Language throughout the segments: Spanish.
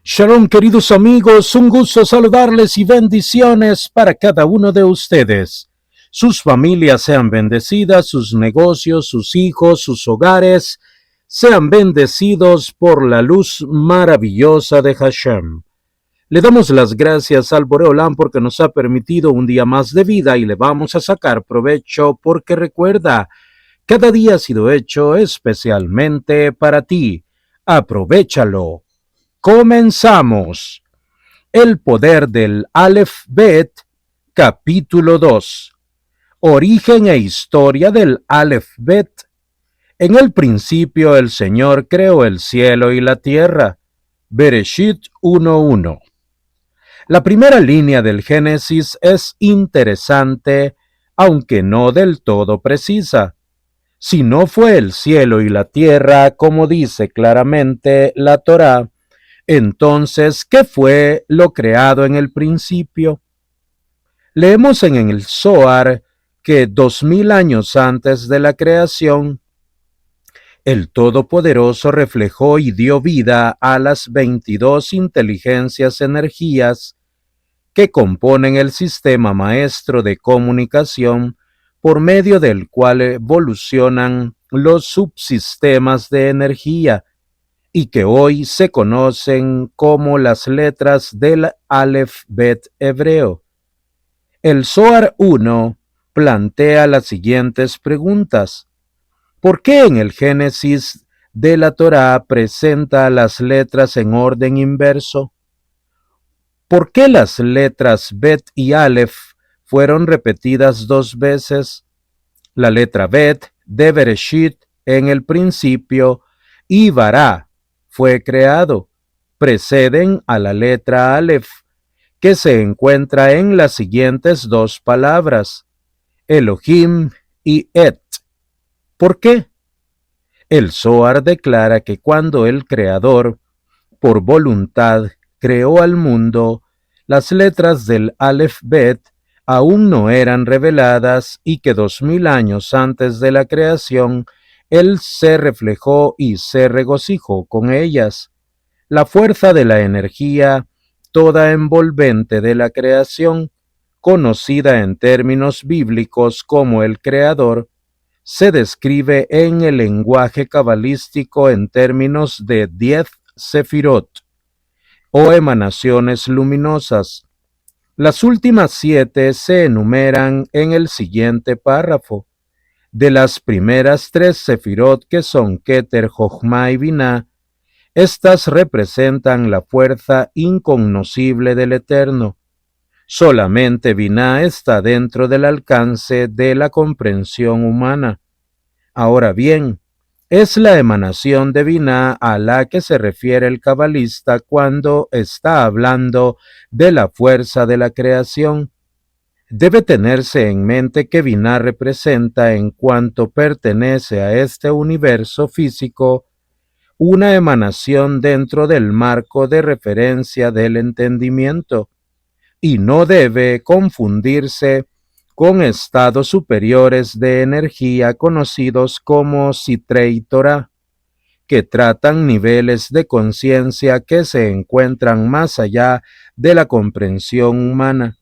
Shalom, queridos amigos, un gusto saludarles y bendiciones para cada uno de ustedes. Sus familias sean bendecidas, sus negocios, sus hijos, sus hogares sean bendecidos por la luz maravillosa de Hashem. Le damos las gracias al Boreolán porque nos ha permitido un día más de vida y le vamos a sacar provecho porque recuerda, cada día ha sido hecho especialmente para ti. Aprovéchalo. Comenzamos. El poder del Aleph Bet, capítulo 2. Origen e historia del Aleph Bet. En el principio el Señor creó el cielo y la tierra. Bereshit 1:1. La primera línea del Génesis es interesante, aunque no del todo precisa. Si no fue el cielo y la tierra, como dice claramente la Torá, entonces, ¿qué fue lo creado en el principio? Leemos en el Zohar que 2000 años antes de la creación, el Todopoderoso reflejó y dio vida a las 22 inteligencias energías que componen el sistema maestro de comunicación por medio del cual evolucionan los subsistemas de energía y que hoy se conocen como las letras del Aleph Bet hebreo. El Zohar 1 plantea las siguientes preguntas. ¿Por qué en el Génesis de la Torá presenta las letras en orden inverso? ¿Por qué las letras Bet y Aleph fueron repetidas dos veces? La letra Bet de Bereshit en el principio y Bará fue creado, preceden a la letra Aleph, que se encuentra en las siguientes dos palabras, Elohim y Et. ¿Por qué? El Zohar declara que cuando el Creador, por voluntad, creó al mundo, las letras del Aleph Bet aún no eran reveladas y que 2000 años antes de la creación, Él se reflejó y se regocijó con ellas. La fuerza de la energía, toda envolvente de la creación, conocida en términos bíblicos como el Creador, se describe en el lenguaje cabalístico en términos de 10 sefirot, o emanaciones luminosas. Las últimas 7 se enumeran en el siguiente párrafo. De las primeras 3 sefirot, que son Keter, Jochma y Binah, estas representan la fuerza incognoscible del Eterno. Solamente Binah está dentro del alcance de la comprensión humana. Ahora bien, es la emanación de Binah a la que se refiere el cabalista cuando está hablando de la fuerza de la creación. Debe tenerse en mente que Binah representa, en cuanto pertenece a este universo físico, una emanación dentro del marco de referencia del entendimiento, y no debe confundirse con estados superiores de energía conocidos como Sitrei Torah, que tratan niveles de conciencia que se encuentran más allá de la comprensión humana.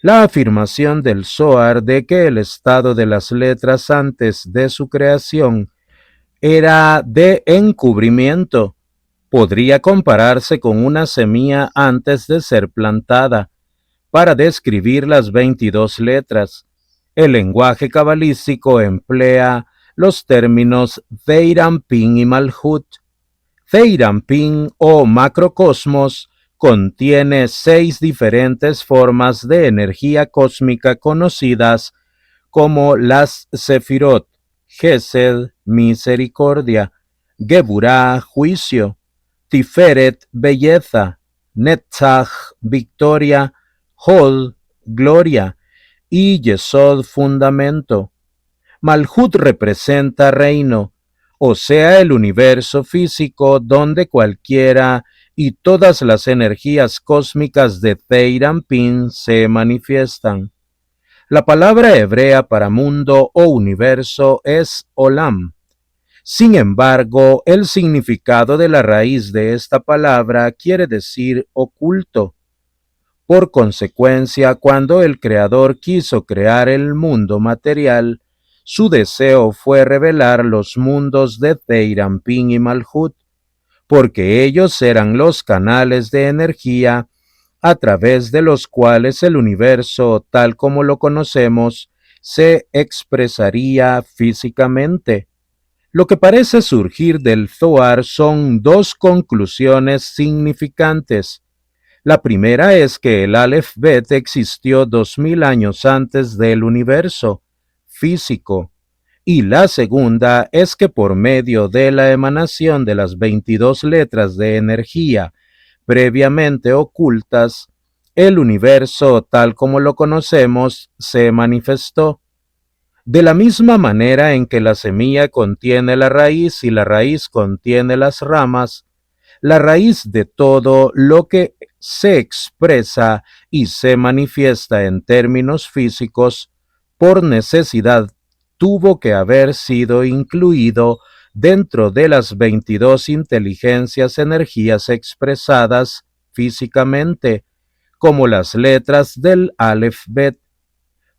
La afirmación del Zohar de que el estado de las letras antes de su creación era de encubrimiento podría compararse con una semilla antes de ser plantada. Para describir las 22 letras, el lenguaje cabalístico emplea los términos Zeirampin y Malhut. Zeirampin o macrocosmos contiene 6 diferentes formas de energía cósmica conocidas como las Sefirot, Gesed, misericordia, Geburah, juicio, Tiferet, belleza, Netzach, victoria, Hod, gloria, y Yesod, fundamento. Malhut representa reino, o sea, el universo físico donde cualquiera y todas las energías cósmicas de Zeirampin se manifiestan. La palabra hebrea para mundo o universo es olam. Sin embargo, el significado de la raíz de esta palabra quiere decir oculto. Por consecuencia, cuando el Creador quiso crear el mundo material, su deseo fue revelar los mundos de Zeirampin y Malhut, porque ellos eran los canales de energía a través de los cuales el universo, tal como lo conocemos, se expresaría físicamente. Lo que parece surgir del Zohar son dos conclusiones significantes. La primera es que el Aleph Bet existió 2000 años antes del universo físico, y la segunda es que por medio de la emanación de las 22 letras de energía previamente ocultas, el universo tal como lo conocemos se manifestó. De la misma manera en que la semilla contiene la raíz y la raíz contiene las ramas, la raíz de todo lo que se expresa y se manifiesta en términos físicos, por necesidad, tuvo que haber sido incluido dentro de las 22 inteligencias energías expresadas físicamente, como las letras del Aleph Bet.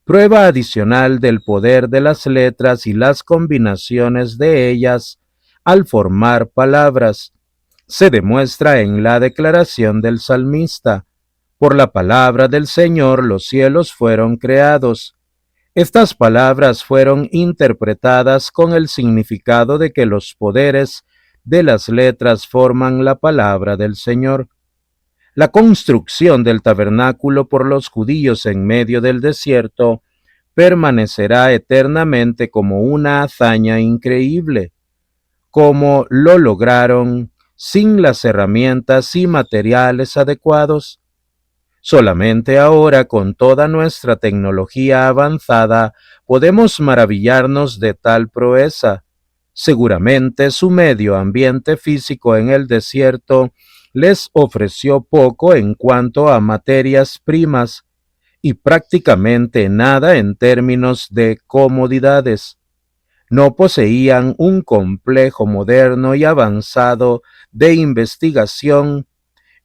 Prueba adicional del poder de las letras y las combinaciones de ellas al formar palabras se demuestra en la declaración del salmista: por la palabra del Señor los cielos fueron creados. Estas palabras fueron interpretadas con el significado de que los poderes de las letras forman la palabra del Señor. La construcción del tabernáculo por los judíos en medio del desierto permanecerá eternamente como una hazaña increíble. Como lo lograron sin las herramientas y materiales adecuados. Solamente ahora, con toda nuestra tecnología avanzada, podemos maravillarnos de tal proeza. Seguramente su medio ambiente físico en el desierto les ofreció poco en cuanto a materias primas y prácticamente nada en términos de comodidades. No poseían un complejo moderno y avanzado de investigación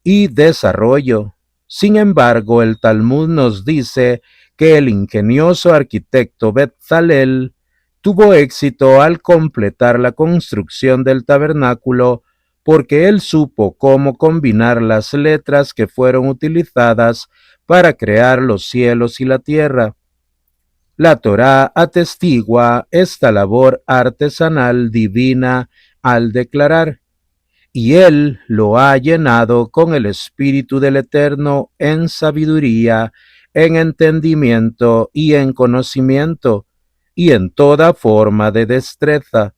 y desarrollo. Sin embargo, el Talmud nos dice que el ingenioso arquitecto Betzalel tuvo éxito al completar la construcción del tabernáculo porque él supo cómo combinar las letras que fueron utilizadas para crear los cielos y la tierra. La Torá atestigua esta labor artesanal divina al declarar: y Él lo ha llenado con el Espíritu del Eterno en sabiduría, en entendimiento y en conocimiento, y en toda forma de destreza.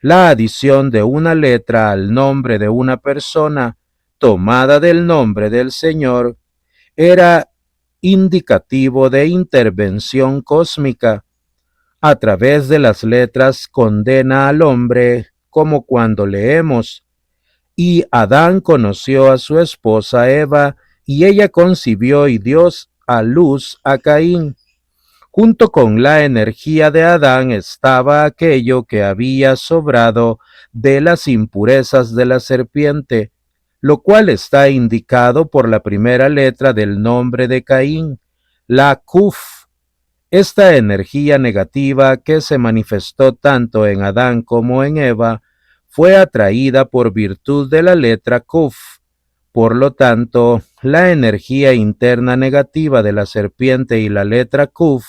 La adición de una letra al nombre de una persona, tomada del nombre del Señor, era indicativo de intervención cósmica. A través de las letras condena al hombre, como cuando leemos: y Adán conoció a su esposa Eva, y ella concibió y dio a luz a Caín. Junto con la energía de Adán estaba aquello que había sobrado de las impurezas de la serpiente, lo cual está indicado por la primera letra del nombre de Caín, la Kuf. Esta energía negativa que se manifestó tanto en Adán como en Eva fue atraída por virtud de la letra Kuf. Por lo tanto, la energía interna negativa de la serpiente y la letra Kuf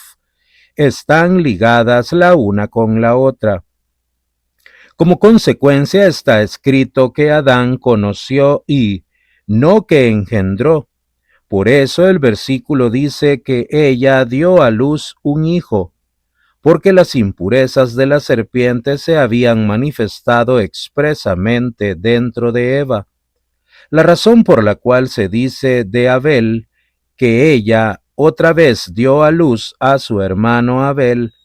están ligadas la una con la otra. Como consecuencia está escrito que Adán conoció y no que engendró. Por eso el versículo dice que ella dio a luz un hijo, porque las impurezas de la serpiente se habían manifestado expresamente dentro de Eva. La razón por la cual se dice de Abel que ella otra vez dio a luz a su hermano Abel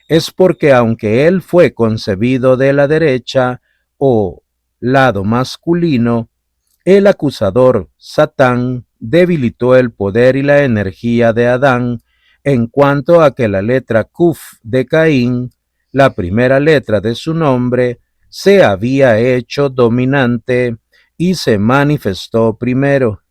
es porque aunque él fue concebido de la derecha o lado masculino, el acusador Satán debilitó el poder y la energía de Adán en cuanto a que la letra Kuf de Caín, la primera letra de su nombre, se había hecho dominante y se manifestó primero.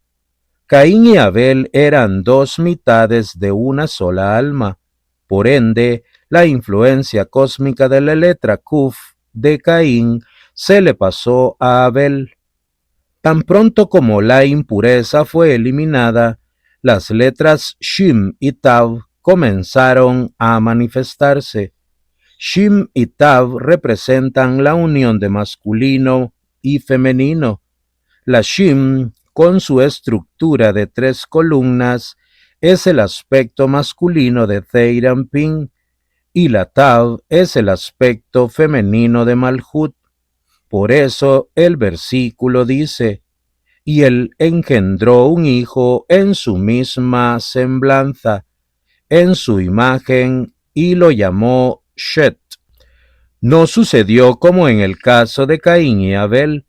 Caín y Abel eran dos mitades de una sola alma. Por ende, la influencia cósmica de la letra Kuf de Caín se le pasó a Abel. Tan pronto como la impureza fue eliminada, las letras Shin y Tav comenzaron a manifestarse. Shin y Tav representan la unión de masculino y femenino. La Shin, con su estructura de 3 columnas, es el aspecto masculino de Zeirampin y la Tav es el aspecto femenino de Malhut. Por eso el versículo dice: y él engendró un hijo en su misma semblanza, en su imagen, y lo llamó Shet. No sucedió como en el caso de Caín y Abel.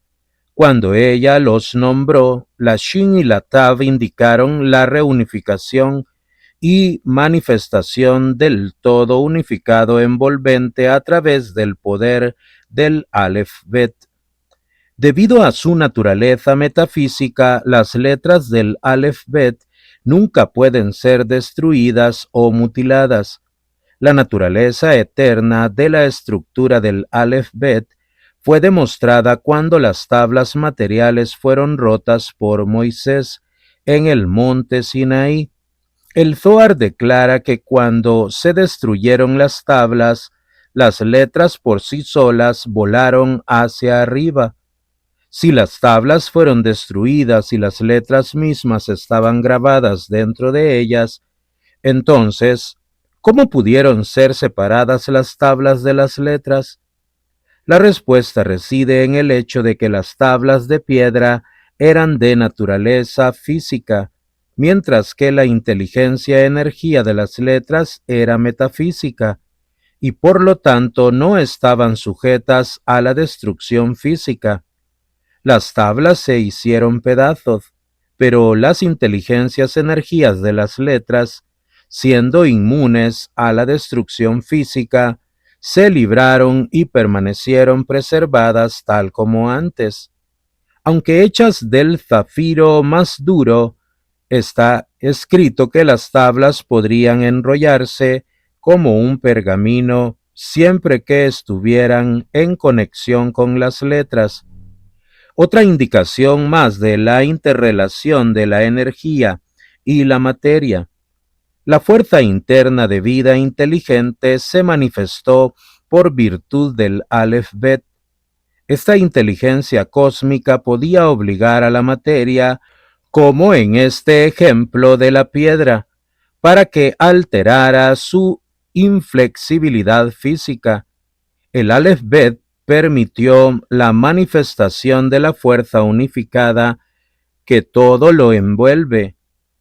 Cuando ella los nombró, la Shin y la Tav indicaron la reunificación y manifestación del todo unificado envolvente a través del poder del Aleph Bet. Debido a su naturaleza metafísica, las letras del Aleph Bet nunca pueden ser destruidas o mutiladas. La naturaleza eterna de la estructura del Aleph Bet fue demostrada cuando las tablas materiales fueron rotas por Moisés en el monte Sinaí. El Zohar declara que cuando se destruyeron las tablas, las letras por sí solas volaron hacia arriba. Si las tablas fueron destruidas y las letras mismas estaban grabadas dentro de ellas, entonces, ¿cómo pudieron ser separadas las tablas de las letras? La respuesta reside en el hecho de que las tablas de piedra eran de naturaleza física, mientras que la inteligencia-energía de las letras era metafísica, y por lo tanto no estaban sujetas a la destrucción física. Las tablas se hicieron pedazos, pero las inteligencias energías de las letras, siendo inmunes a la destrucción física, se libraron y permanecieron preservadas tal como antes. Aunque hechas del zafiro más duro, está escrito que las tablas podrían enrollarse como un pergamino siempre que estuvieran en conexión con las letras. Otra indicación más de la interrelación de la energía y la materia. La fuerza interna de vida inteligente se manifestó por virtud del Aleph Bet. Esta inteligencia cósmica podía obligar a la materia, como en este ejemplo de la piedra, para que alterara su inflexibilidad física. El Aleph Bet permitió la manifestación de la fuerza unificada que todo lo envuelve.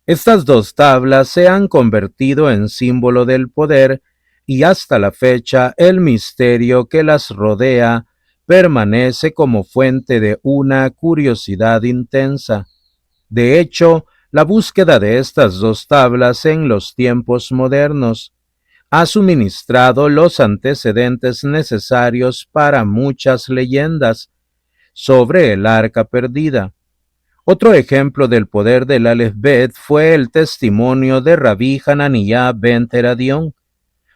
Estas dos tablas se han convertido en símbolo del poder y hasta la fecha el misterio que las rodea permanece como fuente de una curiosidad intensa. De hecho, la búsqueda de estas dos tablas en los tiempos modernos ha suministrado los antecedentes necesarios para muchas leyendas sobre el arca perdida. Otro ejemplo del poder del Aleph Bet fue el testimonio de Rabí Hananiah ben Teradión,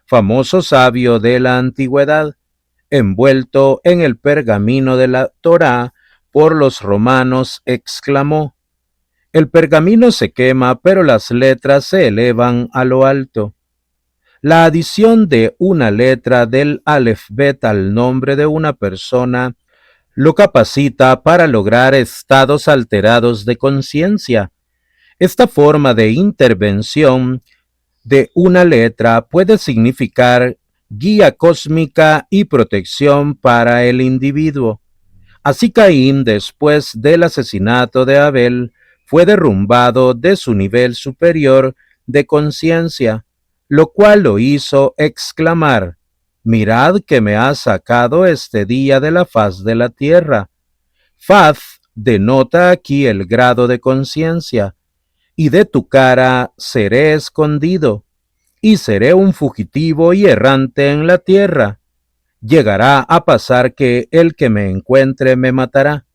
famoso sabio de la antigüedad, envuelto en el pergamino de la Torá por los romanos, exclamó: el pergamino se quema, pero las letras se elevan a lo alto. La adición de una letra del Aleph Bet al nombre de una persona lo capacita para lograr estados alterados de conciencia. Esta forma de intervención de una letra puede significar guía cósmica y protección para el individuo. Así Caín, después del asesinato de Abel, fue derrumbado de su nivel superior de conciencia, lo cual lo hizo exclamar: mirad que me ha sacado este día de la faz de la tierra. Faz denota aquí el grado de conciencia, y de tu cara seré escondido, y seré un fugitivo y errante en la tierra. llegará a pasar que el que me encuentre me matará.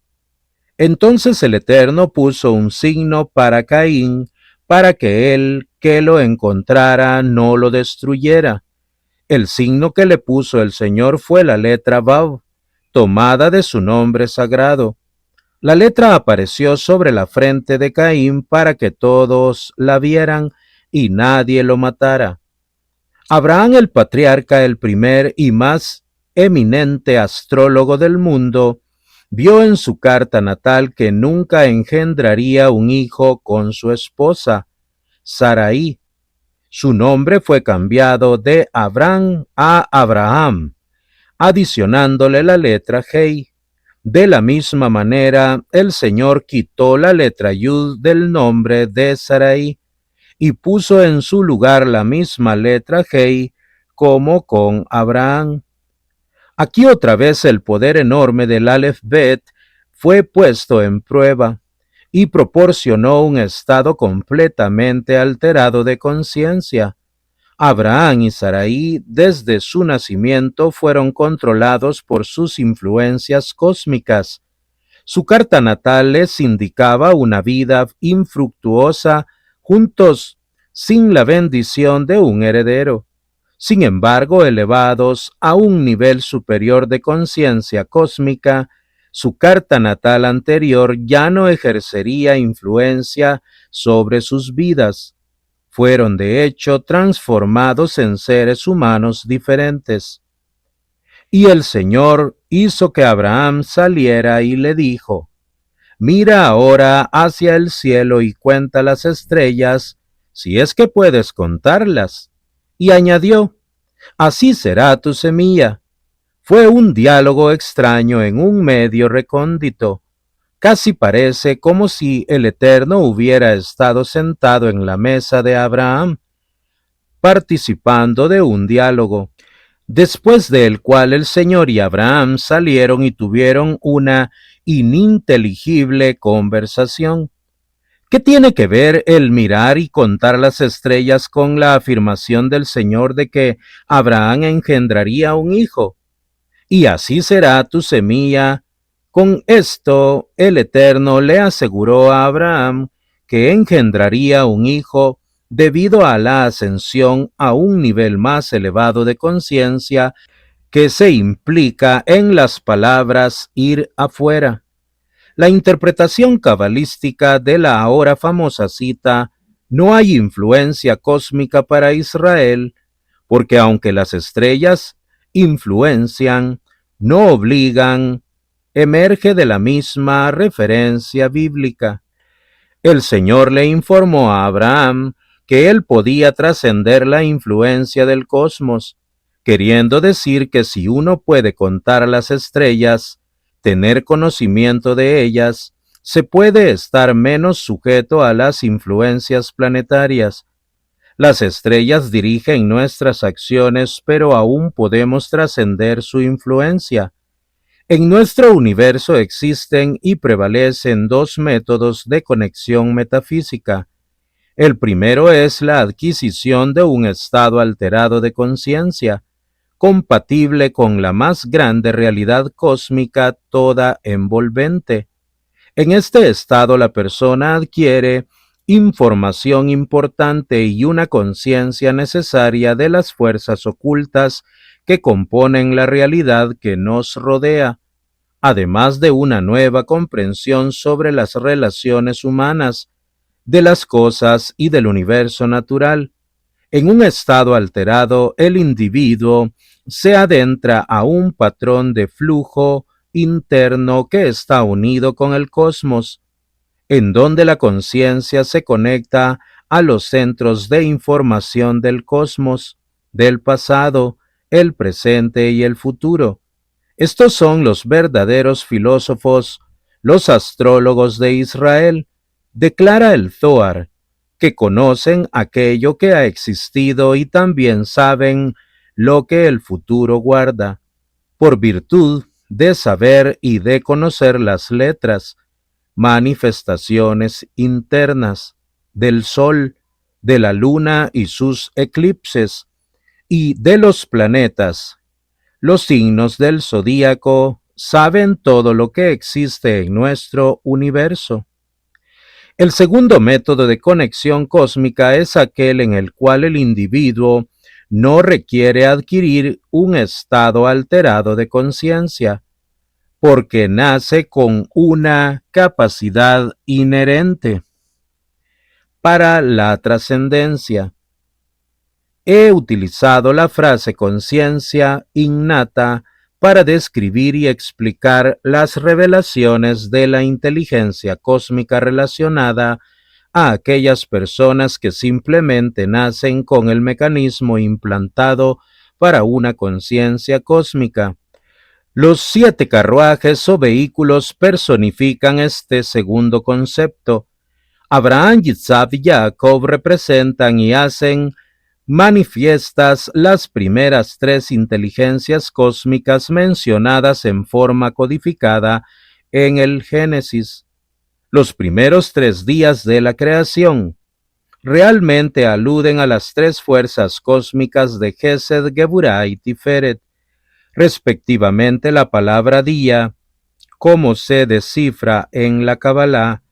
Entonces el Eterno puso un signo para Caín, para que el que lo encontrara no lo destruyera. El signo que le puso el Señor fue la letra Vav, tomada de su nombre sagrado. La letra apareció sobre la frente de Caín para que todos la vieran y nadie lo matara. Abraham, el patriarca, el primer y más eminente astrólogo del mundo, vio en su carta natal que nunca engendraría un hijo con su esposa, Sarai. Su nombre fue cambiado de Abraham a Abraham, adicionándole la letra Hei. De la misma manera, el Señor quitó la letra Yud del nombre de Sarai y puso en su lugar la misma letra Hei como con Abraham. Aquí otra vez el poder enorme del Aleph Bet fue puesto en prueba y proporcionó un estado completamente alterado de conciencia. Abraham y Sarai desde su nacimiento fueron controlados por sus influencias cósmicas. Su carta natal les indicaba una vida infructuosa juntos sin la bendición de un heredero. Sin embargo, elevados a un nivel superior de conciencia cósmica, su carta natal anterior ya no ejercería influencia sobre sus vidas. Fueron de hecho transformados en seres humanos diferentes. Y el Señor hizo que Abraham saliera y le dijo: Mira ahora hacia el cielo y cuenta las estrellas, si es que puedes contarlas. Y añadió: Así será tu semilla. Fue un diálogo extraño en un medio recóndito. Casi parece como si el Eterno hubiera estado sentado en la mesa de Abraham, participando de un diálogo, después del cual el Señor y Abraham salieron y tuvieron una ininteligible conversación. ¿Qué tiene que ver el mirar y contar las estrellas con la afirmación del Señor de que Abraham engendraría un hijo? Y así será tu semilla. Con esto el Eterno le aseguró a Abraham que engendraría un hijo debido a la ascensión a un nivel más elevado de conciencia que se implica en las palabras ir afuera. La interpretación cabalística de la ahora famosa cita "no hay influencia cósmica para Israel", porque aunque las estrellas influencian, no obligan, emerge de la misma referencia bíblica. El Señor le informó a Abraham que él podía trascender la influencia del cosmos, queriendo decir que si uno puede contar las estrellas, tener conocimiento de ellas, se puede estar menos sujeto a las influencias planetarias. Las estrellas dirigen nuestras acciones, pero aún podemos trascender su influencia. En nuestro universo existen y prevalecen dos métodos de conexión metafísica. El primero es la adquisición de un estado alterado de conciencia, compatible con la más grande realidad cósmica toda envolvente. En este estado la persona adquiere información importante y una conciencia necesaria de las fuerzas ocultas que componen la realidad que nos rodea, además de una nueva comprensión sobre las relaciones humanas, de las cosas y del universo natural. En un estado alterado, el individuo se adentra a un patrón de flujo interno que está unido con el cosmos, en donde la conciencia se conecta a los centros de información del cosmos, del pasado, el presente y el futuro. Estos son los verdaderos filósofos, los astrólogos de Israel, declara el Zohar, que conocen aquello que ha existido y también saben lo que el futuro guarda, por virtud de saber y de conocer las letras, manifestaciones internas del sol, de la luna y sus eclipses, y de los planetas, Los signos del zodíaco saben todo lo que existe en nuestro universo. El segundo método de conexión cósmica es aquel en el cual el individuo no requiere adquirir un estado alterado de conciencia, porque nace con una capacidad inherente para la trascendencia. He utilizado la frase conciencia innata para describir y explicar las revelaciones de la inteligencia cósmica relacionada a aquellas personas que simplemente nacen con el mecanismo implantado para una conciencia cósmica. Los 7 carruajes o vehículos personifican este segundo concepto. Abraham, Yitzhak y Jacob representan y hacen manifiestas las primeras 3 inteligencias cósmicas mencionadas en forma codificada en el Génesis. Los primeros 3 días de la creación realmente aluden a las 3 fuerzas cósmicas de Gesed, Geburah y Tiferet, respectivamente. La palabra día, como se descifra en la Kabbalah,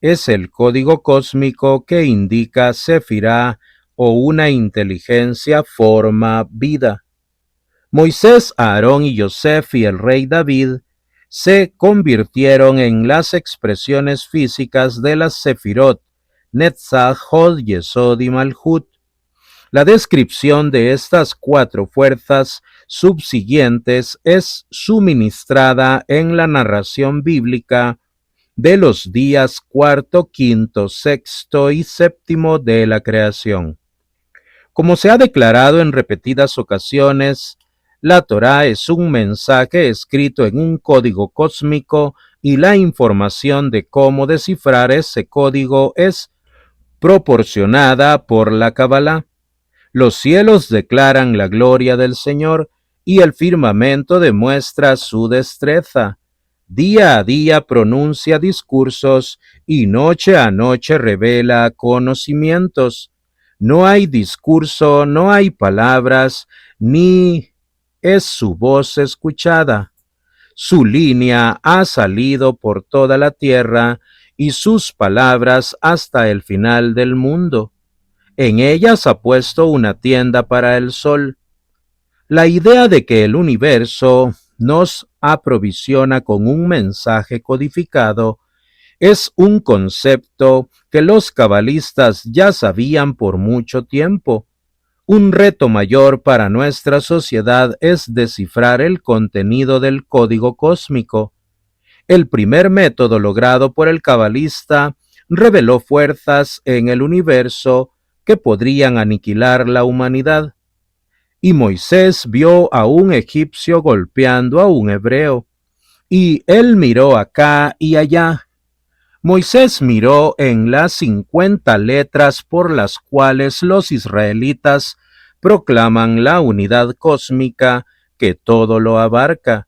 es el código cósmico que indica Sefirá o una inteligencia, forma, vida. Moisés, Aarón y Yosef y el rey David se convirtieron en las expresiones físicas de las Sefirot, Netzach, Hod, Yesod y Malhut. La descripción de estas 4 fuerzas subsiguientes es suministrada en la narración bíblica de los días cuarto, quinto, sexto y séptimo de la creación. Como se ha declarado en repetidas ocasiones, la Torá es un mensaje escrito en un código cósmico y la información de cómo descifrar ese código es proporcionada por la Kabbalah. Los cielos declaran la gloria del Señor y el firmamento demuestra su destreza. Día a día pronuncia discursos y noche a noche revela conocimientos. No hay discurso, no hay palabras, ni es su voz escuchada. Su línea ha salido por toda la tierra y sus palabras hasta el final del mundo. En ellas ha puesto una tienda para el sol. La idea de que el universo nos aprovisiona con un mensaje codificado es un concepto que los cabalistas ya sabían por mucho tiempo. Un reto mayor para nuestra sociedad es descifrar el contenido del código cósmico. El primer método logrado por el cabalista reveló fuerzas en el universo que podrían aniquilar la humanidad. Y Moisés vio a un egipcio golpeando a un hebreo, y él miró acá y allá. Moisés miró en las 50 letras por las cuales los israelitas proclaman la unidad cósmica que todo lo abarca,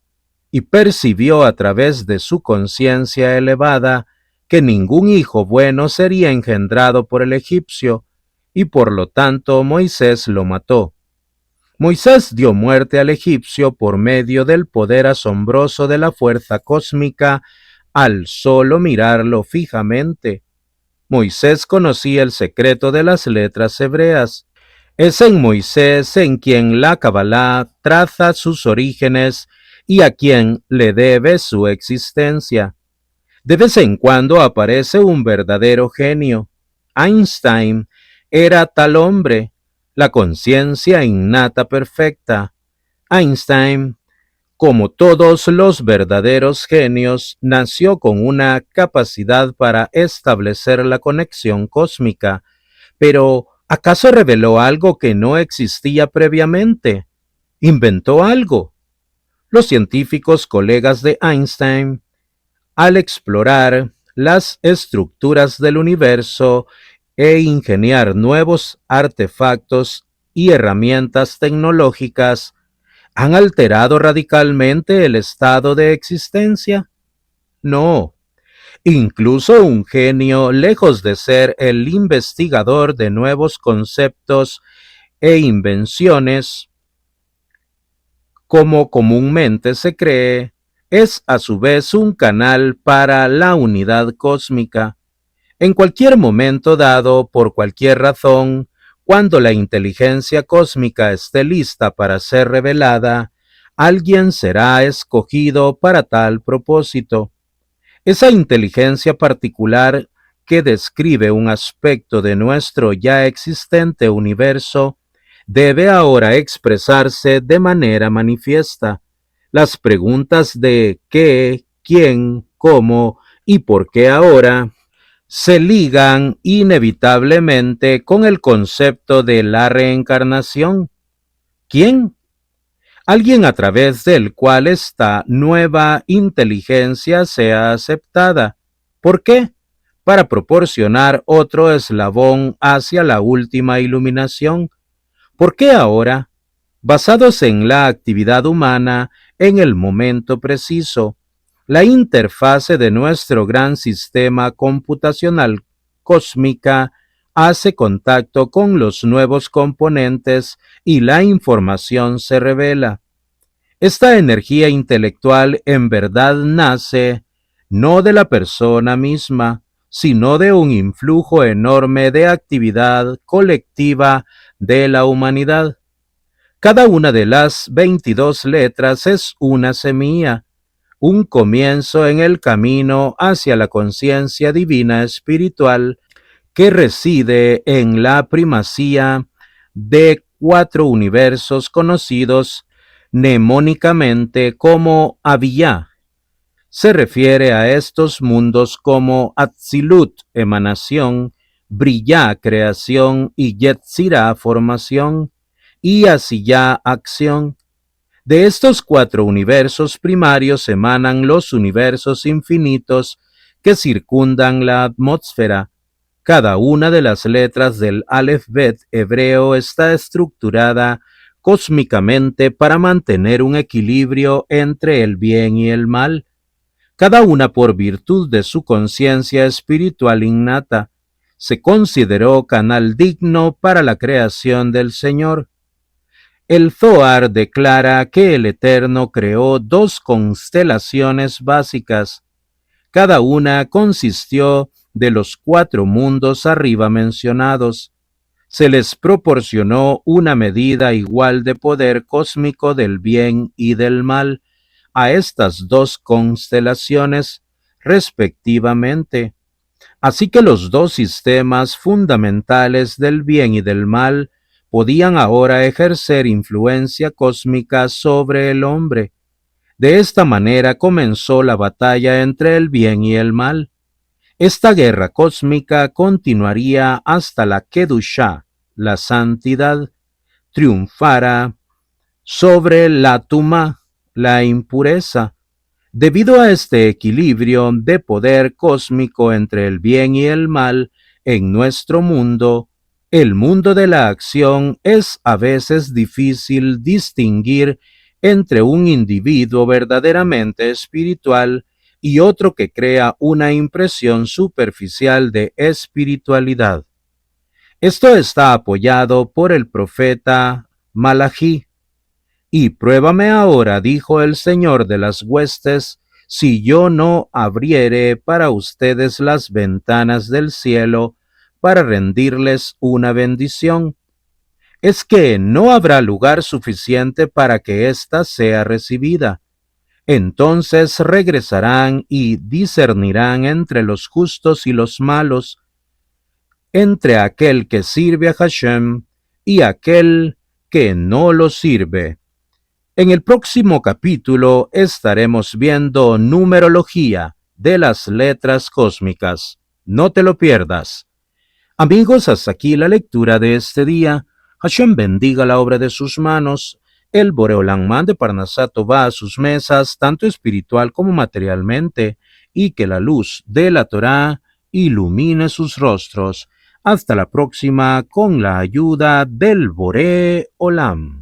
y percibió a través de su conciencia elevada que ningún hijo bueno sería engendrado por el egipcio, y por lo tanto Moisés lo mató. Moisés dio muerte al egipcio por medio del poder asombroso de la fuerza cósmica al solo mirarlo fijamente. Moisés conocía el secreto de las letras hebreas. Es en Moisés en quien la Kabbalah traza sus orígenes y a quien le debe su existencia. De vez en cuando aparece un verdadero genio. Einstein era tal hombre, la conciencia innata perfecta. Einstein, como todos los verdaderos genios, nació con una capacidad para establecer la conexión cósmica, pero ¿acaso reveló algo que no existía previamente? ¿Inventó algo? Los científicos colegas de Einstein, al explorar las estructuras del universo e ingeniar nuevos artefactos y herramientas tecnológicas, ¿han alterado radicalmente el estado de existencia? No. Incluso un genio, lejos de ser el investigador de nuevos conceptos e invenciones, como comúnmente se cree, es a su vez un canal para la unidad cósmica. En cualquier momento dado, por cualquier razón, cuando la inteligencia cósmica esté lista para ser revelada, alguien será escogido para tal propósito. Esa inteligencia particular que describe un aspecto de nuestro ya existente universo debe ahora expresarse de manera manifiesta. Las preguntas de qué, quién, cómo y por qué ahora se ligan inevitablemente con el concepto de la reencarnación. ¿Quién? Alguien a través del cual esta nueva inteligencia sea aceptada. ¿Por qué? Para proporcionar otro eslabón hacia la última iluminación. ¿Por qué ahora? Basados en la actividad humana en el momento preciso, la interfase de nuestro gran sistema computacional cósmica hace contacto con los nuevos componentes y la información se revela. Esta energía intelectual en verdad nace no de la persona misma, sino de un influjo enorme de actividad colectiva de la humanidad. Cada una de las 22 letras es una semilla, un comienzo en el camino hacia la conciencia divina espiritual que reside en la primacía de 4 universos conocidos mnemónicamente como Aviyá. Se refiere a estos mundos como Atzilut, emanación, Briyá, creación, y Yetzirah, formación, y Asiyá, acción. De estos 4 universos primarios emanan los universos infinitos que circundan la atmósfera. Cada una de las letras del Aleph-Bet hebreo está estructurada cósmicamente para mantener un equilibrio entre el bien y el mal, cada una por virtud de su conciencia espiritual innata. Se consideró canal digno para la creación del Señor. El Zohar declara que el Eterno creó 2 constelaciones básicas. Cada una consistió de los 4 mundos arriba mencionados. Se les proporcionó una medida igual de poder cósmico del bien y del mal a estas 2 constelaciones, respectivamente. Así que los 2 sistemas fundamentales del bien y del mal podían ahora ejercer influencia cósmica sobre el hombre. De esta manera comenzó la batalla entre el bien y el mal. Esta guerra cósmica continuaría hasta la Kedushá, la santidad, triunfara sobre la Tumá, la impureza. Debido a este equilibrio de poder cósmico entre el bien y el mal en nuestro mundo, el mundo de la acción, es a veces difícil distinguir entre un individuo verdaderamente espiritual y otro que crea una impresión superficial de espiritualidad. Esto está apoyado por el profeta Malají. Y pruébame ahora, dijo el Señor de las huestes, si yo no abriere para ustedes las ventanas del cielo para rendirles una bendición. Es que no habrá lugar suficiente para que ésta sea recibida. Entonces regresarán y discernirán entre los justos y los malos, entre aquel que sirve a Hashem y aquel que no lo sirve. En el próximo capítulo estaremos viendo numerología de las letras cósmicas. No te lo pierdas. Amigos, hasta aquí la lectura de este día. Hashem bendiga la obra de sus manos. El Boreolam mande Parnasá Tová a sus mesas, tanto espiritual como materialmente, y que la luz de la Torá ilumine sus rostros. Hasta la próxima con la ayuda del Boreolam.